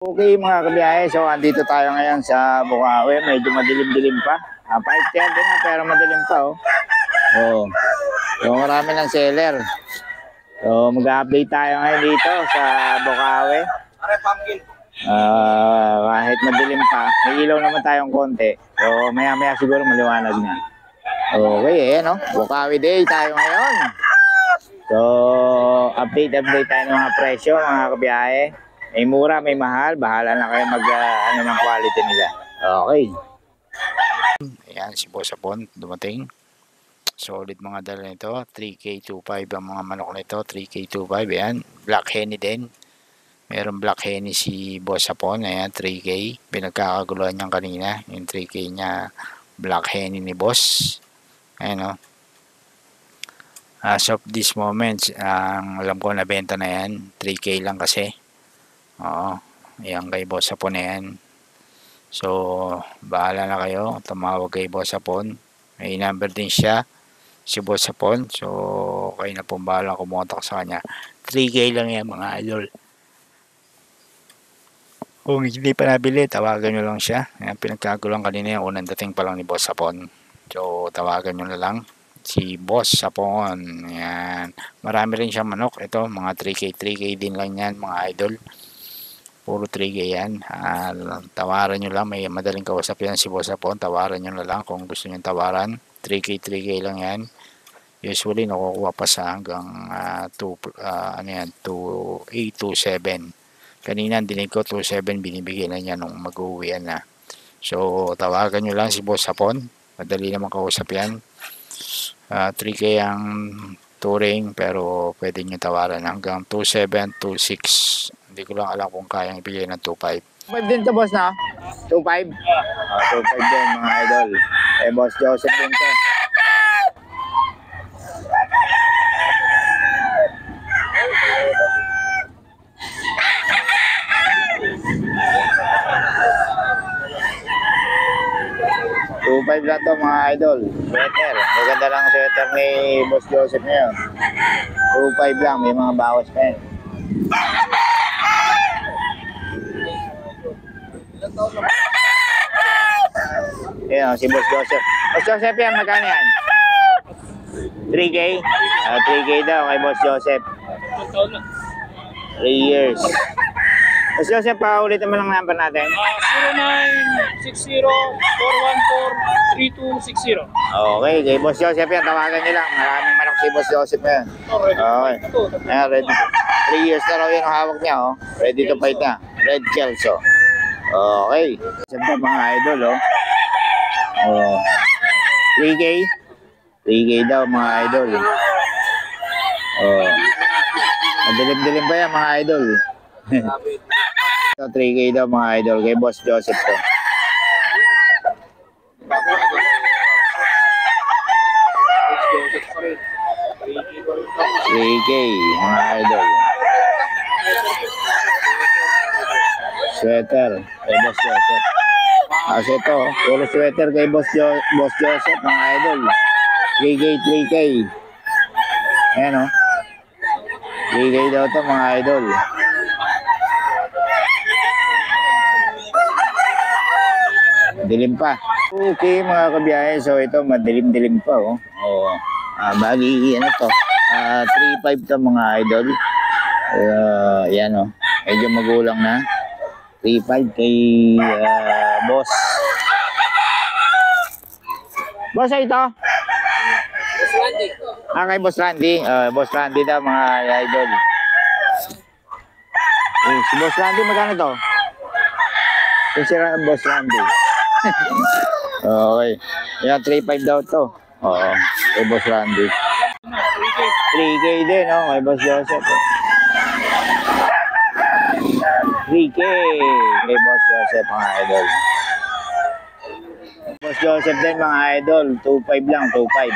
Okay mga kabiyahe, so andito tayo ngayon sa Bukawi. Medyo madilim-dilim pa. 5:30 na pero madilim pa oh. Oh. So marami ng seller. So mag-update tayo ngayon dito sa Bukawi. Kahit madilim pa, may ilaw naman tayong konti. So maya-maya siguro maliwanag na. Okay, no? Bukawi Day tayo ngayon. So update tayo ng mga presyo mga kabiyahe. May mura, may mahal. Bahala na kayo mag ng quality nila. Okay. Ayan, si Boss Apon dumating. Solid mga dala nito. 3K25 ang mga manok nito. 3K25. Ayan. Black Henny din. Meron Black Henny si Boss Apon. Ayan, 3K. Pinagkakaguluhan niyan kanina. Yung 3K niya Black Henny ni Boss. Ayan o. As of this moment, ang alam ko nabenta na yan. 3K lang kasi. Oo, ayan kay Boss Apon na yan. So, bahala na kayo. Tumawag kay Boss Apon. May number din siya, si Boss Apon. So, kayo na pong bahala kumontak sa kanya. 3K lang yan mga idol. Kung hindi pa nabili, tawagan nyo lang siya. Ayan, pinagkagulang kanina yung unang dating pa lang ni Boss Apon. So, tawagan nyo na lang si Boss Apon. Ayan. Marami rin siyang manok. Ito, mga 3K din lang yan mga idol. Puro 3K yan. Tawaran nyo lang. May madaling kausap yan si Boss Apon. Tawaran nyo na lang kung gusto nyo tawaran. 3K lang yan. Usually nakukuha pa sa hanggang 2827. Kanina dinig ko 27 binibigyan na niya nung mag-uwian na. So tawagan nyo lang si Boss Apon. Madali naman kausap yan. 3K ang touring pero pwede nyo tawaran hanggang 2726. Hindi ko lang alam kung kayang ibigay ng 2.5. 2.5 din to boss na? 2.5? 2.5 din mga idol. Boss Joseph din to. $2.5 lang to mga idol. Sweater. Maganda lang ang sweater ni Boss Joseph ngayon. 2.5 lang. May mga bawas pa yan. Ayan, si Boss Joseph. Boss Joseph yan, magkano yan? 3K? 3K daw kay Boss Joseph. 3 years. Boss Joseph, paulit naman ang number natin. 0960-414-3260. Okay, kay Boss Joseph yan, tawagan nyo lang. Maraming manok si Boss Joseph yan. Okay. Ayan, ready. 3 years na raw yun ang hawak niya, oh. Ready to fight na. Red Kelso. Okay. Siyempre mga idol, oh. 3K? 3K daw mga idol. Madilim-dilim ba yan mga idol? 3K daw mga idol kay Boss Joseph to. Mga idol. Sweater kay Boss Joseph. Kasi ito, puro sweater kay Boss Joseph mga idol. 3K. Ayan o. 3K daw to mga idol. Dilim pa. Okay mga kabiyahe, so ito madilim-dilim pa oh. Bagi ano to. 3.5 to mga idol. Yan oh. Medyo magulang na. 3.5 kay Boss. Boss ay ito? Boss Randy. Kay Boss Randy. Boss Randy daw mga idol. Si Boss Randy magkano to? Si Boss Randy. Okay. Yan, 3.5 daw to. Oo. Kay Boss Randy. 3K din, no? Kay Boss Joseph. 3K kay Boss Joseph, mga idol. Boss Joseph din, mga idol. 2.5 lang, 2.5.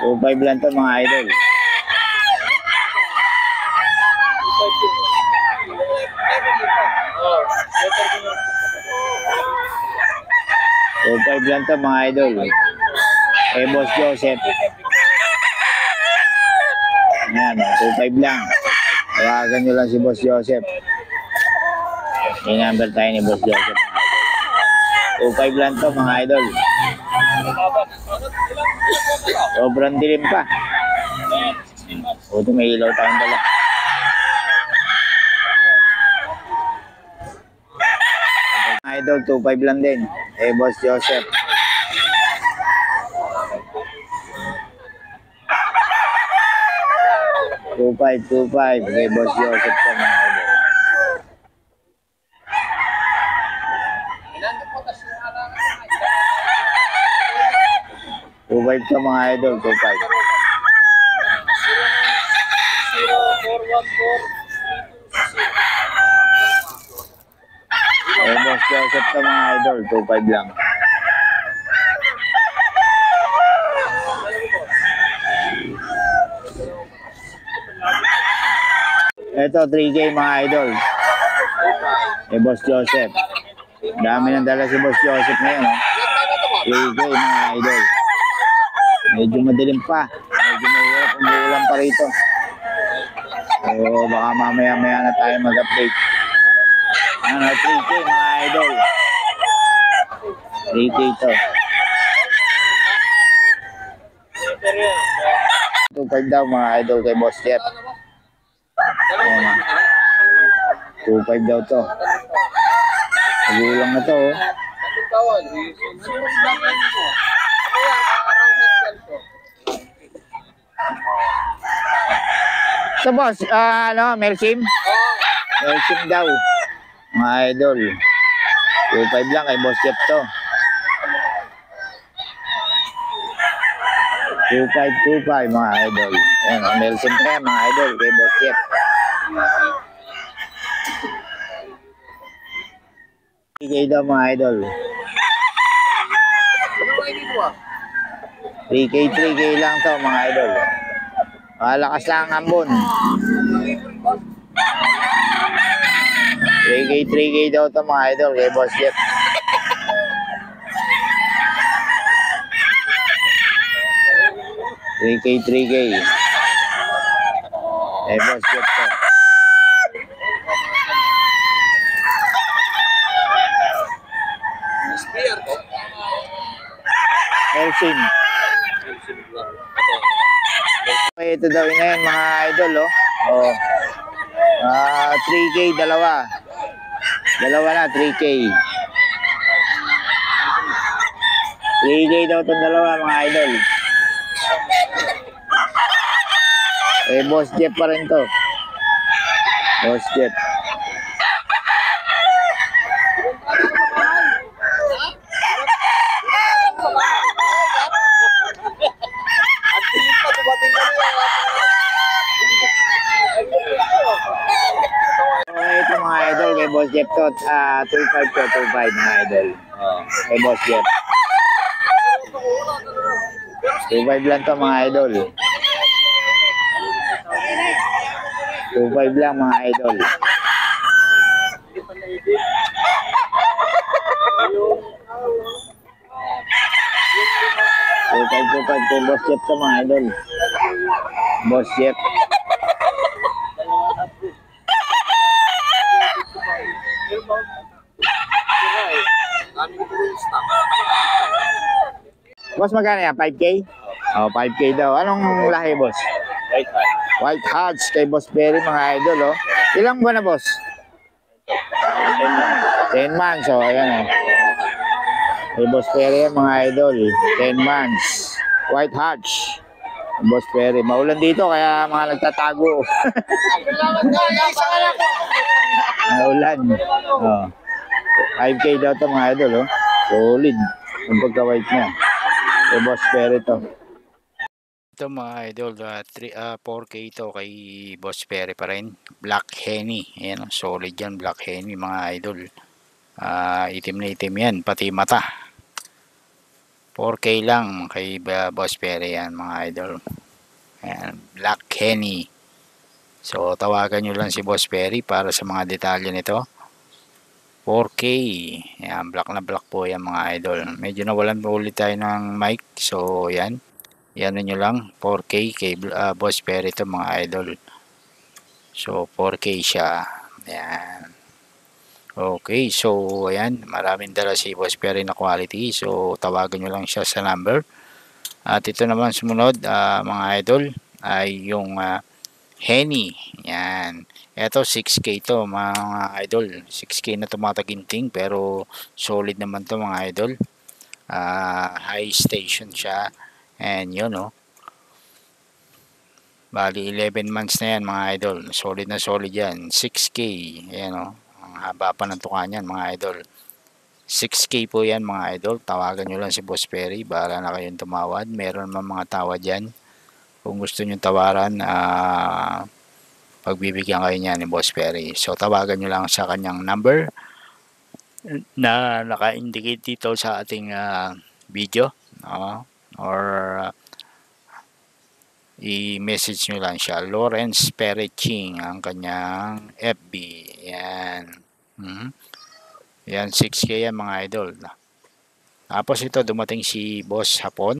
2.5 lang to, mga idol. 2.5 lang to mga idol. Boss Joseph. Ayan, 2.5 lang. Tawagan nyo lang si Boss Joseph. May number tayo ni Boss Joseph. 2.5 lang to mga idol. Sobrang dilim pa. Buti may ilaw tayong dala. Mga idol, 2.5 lang din. Boss Joseph. Two five kay Boss Joseph po mga idol. Two five ka mga idol, 2.5. Boss Joseph ka mga idol, 2.5 lang. Ito, 3K mga idol. Boss Joseph. Dami nang dala si Boss Joseph ngayon. 3K mga idol. Medyo madilim pa. Medyo mahirap. Umuulan pa rito. So, baka mamaya-maya na tayo mag-update. 3K mga idol. 3K to. 2.5 daw mga idol kay Boss Jeff. 2.5 daw to. Nagulang na to. So boss, Melsim? Melsim daw. Mga idol. 2.5 lang kay Boss Jeff to. 2.5 mga idol. Ayan, Melsim kaya mga idol kay Boss Jeff. 3K daw mga idol. 3K lang to mga idol. Malakas lang ang ambon. 3K daw to mga idol kay Boss Jeff. Three K. Boss Jeff to. Melsim. Ito daw na yan mga idol, oh. 3K, dalawa. Dalawa na, 3K. 3K daw itong dalawa mga idol. Boss Jeff pa rin to. Boss Jeff. Ito mga idol kay Boss Jeff to. 2.5 mga idol. Kay Boss Jeff. 2.5 lang to mga idol. 2.5 lang mga idol. 2.5 kay Boss Jeff to mga idol. Boss Jeff. Boss, magkano yan? 5K? 5K daw. Anong lahi, boss? White Hearts kay Boss Perry, mga idol, oh. Ilang buwan na, boss? 10 months, oh. Ayan, oh. Kay Boss Perry, mga idol. 10 months. White Hearts. Boss Perry. Maulan dito, kaya mga nagtatago. Maulan. 5K daw to mga idol, oh. Solid. Ang pagka-white niya. Kay Boss Perry to. Ito mga idol, 4K to kay Boss Perry pa rin. Black Henny. Ayan, solid yan. Black Henny mga idol. Itim na itim yan. Pati mata. 4K lang kay Boss Perry yan mga idol. Ayan, Black Henny. So tawagan nyo lang si Boss Perry para sa mga detalye nito. 4K. Ayan, black na black po yan mga idol. Medyo nawalan po ulit tayo ng mic. So yan. Yan nyo lang. 4K kay Boss Perry ito mga idol. So 4K siya. Ayan. Okay, so ayan, maraming dala si Boss Perry na quality. So tawagan nyo lang siya sa number. At ito naman sumunod, mga idol, ay yung Henny. Yan. Ito 6K to mga idol. 6K na tumataginting pero solid naman to mga idol. High station siya. And yun oh. Bali 11 months na yan mga idol. Solid na solid yan. 6K. Ayan oh. Ang haba pa ng tuka niyan mga idol. 6K po yan mga idol. Tawagan nyo lang si Boss Perry. Bahala na kayong tumawad. Meron naman mga tawad yan. Kung gusto nyo tawaran, pagbibigyan kayo niya ni Boss Perry. So tawagan nyo lang sa kanyang number na naka-indicate dito sa ating video. Or i-message nyo lang siya. Lawrence Pereching ang kanyang FB. Yan. Yan, 6K yan mga idol. Tapos ito, dumating si Boss hapon.